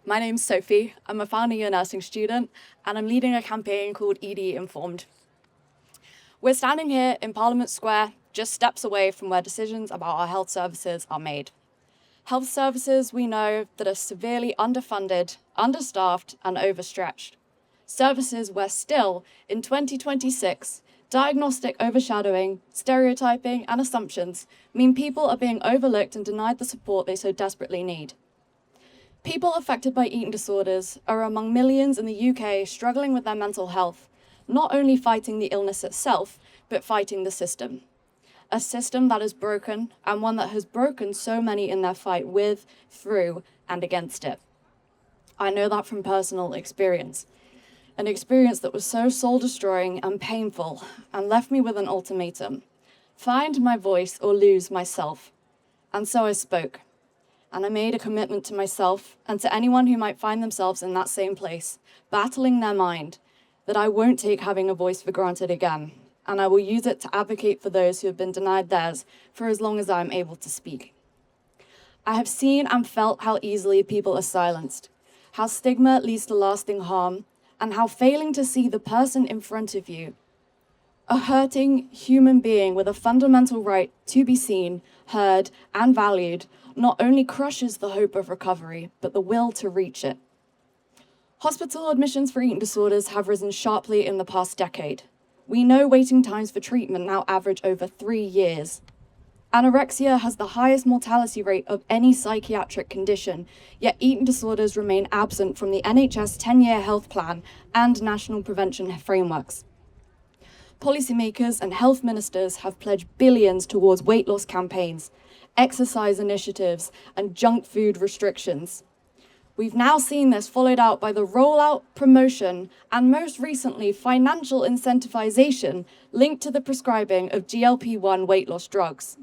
My name's Sophie. I'm a final year nursing student, and I'm leading a campaign called ED Informed. We're standing here in Parliament Square, just steps away from where decisions about our health services are made. Health services we know that are severely underfunded, understaffed, and overstretched. Services where still, in 2026, diagnostic overshadowing, stereotyping, and assumptions mean people are being overlooked and denied the support they so desperately need. People affected by eating disorders are among millions in the UK struggling with their mental health, not only fighting the illness itself, but fighting the system. A system that is broken, and one that has broken so many in their fight with, through, and against it. I know that from personal experience. An experience that was so soul-destroying and painful, and left me with an ultimatum: find my voice or lose myself. And so I spoke. And I made a commitment to myself and to anyone who might find themselves in that same place, battling their mind, that I won't take having a voice for granted again, and I will use it to advocate for those who have been denied theirs for as long as I am able to speak. I have seen and felt how easily people are silenced, how stigma leads to lasting harm, and how failing to see the person in front of you, a hurting human being with a fundamental right to be seen, heard, and valued, not only crushes the hope of recovery, but the will to reach it. Hospital admissions for eating disorders have risen sharply in the past decade. We know waiting times for treatment now average over 3 years. Anorexia has the highest mortality rate of any psychiatric condition, yet eating disorders remain absent from the NHS 10-year health plan and national prevention frameworks. Policymakers and health ministers have pledged billions towards weight loss campaigns, exercise initiatives, and junk food restrictions. We've now seen this followed out by the rollout, promotion, and most recently, financial incentivization linked to the prescribing of GLP-1 weight loss drugs,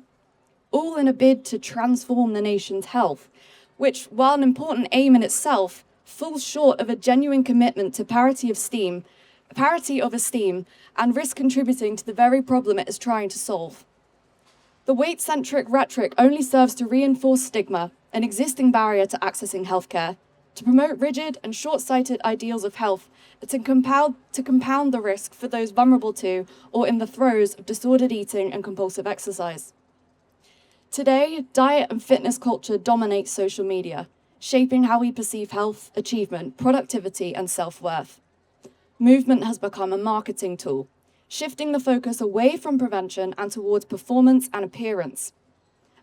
all in a bid to transform the nation's health, which, while an important aim in itself, falls short of a genuine commitment to parity of esteem, and risk contributing to the very problem it is trying to solve. The weight-centric rhetoric only serves to reinforce stigma, an existing barrier to accessing healthcare, to promote rigid and short-sighted ideals of health, and to compound the risk for those vulnerable to or in the throes of disordered eating and compulsive exercise. Today, diet and fitness culture dominates social media, shaping how we perceive health, achievement, productivity, and self-worth. Movement has become a marketing tool, shifting the focus away from prevention and towards performance and appearance.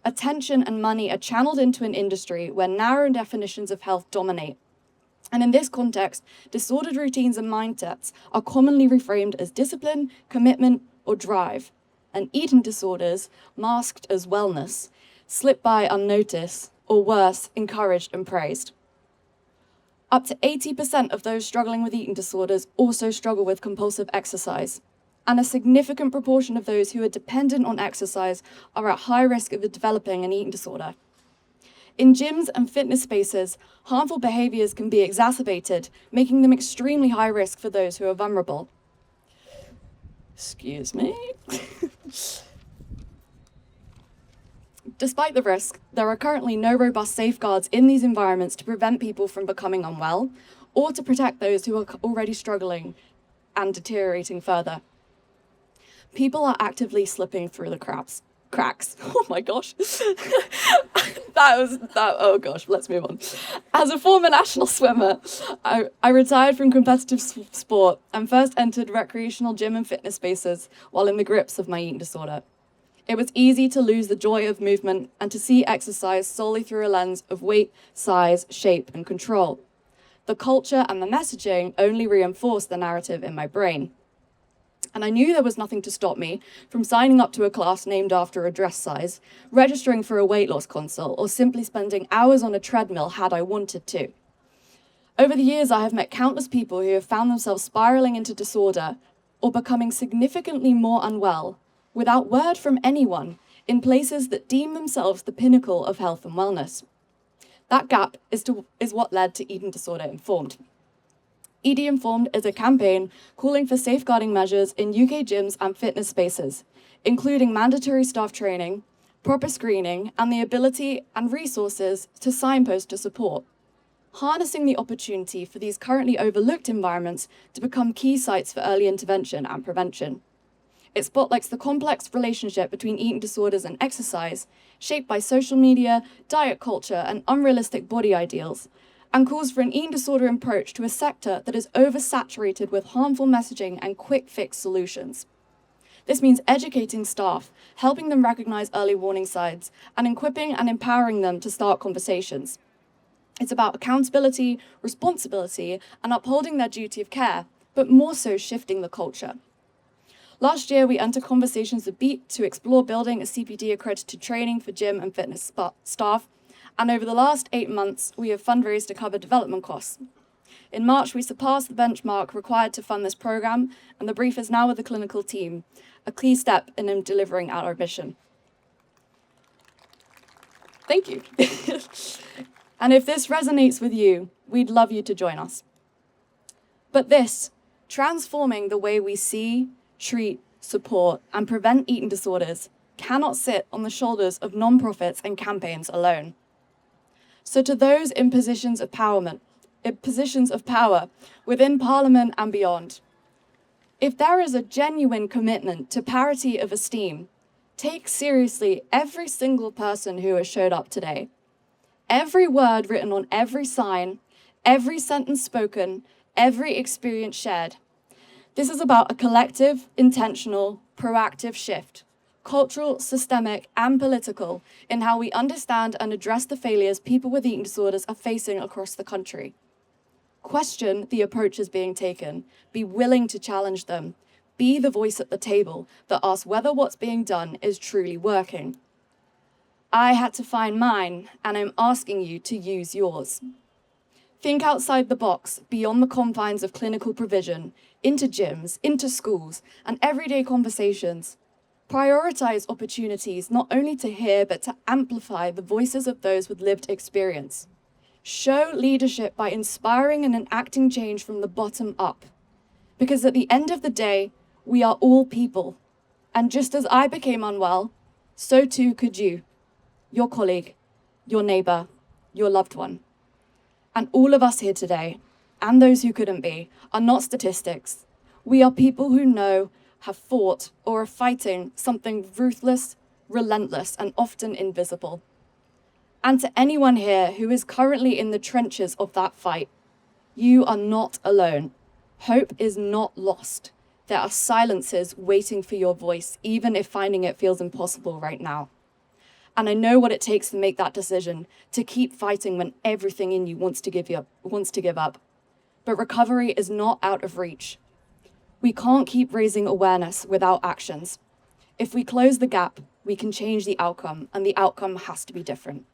Attention and money are channeled into an industry where narrow definitions of health dominate. And in this context, disordered routines and mindsets are commonly reframed as discipline, commitment, or drive, and eating disorders, masked as wellness, slip by unnoticed, or worse, encouraged and praised. Up to 80% of those struggling with eating disorders also struggle with compulsive exercise, and a significant proportion of those who are dependent on exercise are at high risk of developing an eating disorder. In gyms and fitness spaces, harmful behaviours can be exacerbated, making them extremely high risk for those who are vulnerable. Excuse me. Despite the risk, there are currently no robust safeguards in these environments to prevent people from becoming unwell or to protect those who are already struggling and deteriorating further. People are actively slipping through the cracks. Oh my gosh. Oh gosh, let's move on. As a former national swimmer, I retired from competitive sport and first entered recreational gym and fitness spaces while in the grips of my eating disorder. It was easy to lose the joy of movement and to see exercise solely through a lens of weight, size, shape, and control. The culture and the messaging only reinforced the narrative in my brain. And I knew there was nothing to stop me from signing up to a class named after a dress size, registering for a weight loss consult, or simply spending hours on a treadmill had I wanted to. Over the years, I have met countless people who have found themselves spiraling into disorder or becoming significantly more unwell, without word from anyone, in places that deem themselves the pinnacle of health and wellness. That gap is what led to Eating Disorder Informed. ED Informed is a campaign calling for safeguarding measures in UK gyms and fitness spaces, including mandatory staff training, proper screening, and the ability and resources to signpost to support. harnessing the opportunity for these currently overlooked environments to become key sites for early intervention and prevention. It spotlights the complex relationship between eating disorders and exercise, shaped by social media, diet culture, and unrealistic body ideals, and calls for an eating disorder approach to a sector that is oversaturated with harmful messaging and quick-fix solutions. This means educating staff, helping them recognize early warning signs, and equipping and empowering them to start conversations. It's about accountability, responsibility, and upholding their duty of care, but more so shifting the culture. Last year, we entered conversations with Beat to explore building a CPD-accredited training for gym and fitness staff, and over the last 8 months, we have fundraised to cover development costs. In March, we surpassed the benchmark required to fund this program, and the brief is now with the clinical team, a key step in delivering our mission. Thank you. And if this resonates with you, we'd love you to join us. But this, transforming the way we see, treat, support, and prevent eating disorders, cannot sit on the shoulders of nonprofits and campaigns alone. So to those in positions of power within Parliament and beyond, if there is a genuine commitment to parity of esteem, take seriously every single person who has showed up today. Every word written on every sign, every sentence spoken, every experience shared. This is about a collective, intentional, proactive shift, cultural, systemic, and political, in how we understand and address the failures people with eating disorders are facing across the country. Question the approaches being taken, be willing to challenge them, be the voice at the table that asks whether what's being done is truly working. I had to find mine, and I'm asking you to use yours. Think outside the box, beyond the confines of clinical provision, into gyms, into schools, and everyday conversations. Prioritize opportunities not only to hear, but to amplify the voices of those with lived experience. Show leadership by inspiring and enacting change from the bottom up. Because at the end of the day, we are all people. And just as I became unwell, so too could you, your colleague, your neighbour, your loved one. And all of us here today, and those who couldn't be, are not statistics. We are people who know, have fought, or are fighting something ruthless, relentless, and often invisible. And to anyone here who is currently in the trenches of that fight, you are not alone. Hope is not lost. There are silences waiting for your voice, even if finding it feels impossible right now. And I know what it takes to make that decision, to keep fighting when everything in you wants to give up. But recovery is not out of reach. We can't keep raising awareness without actions. If we close the gap, we can change the outcome, and the outcome has to be different.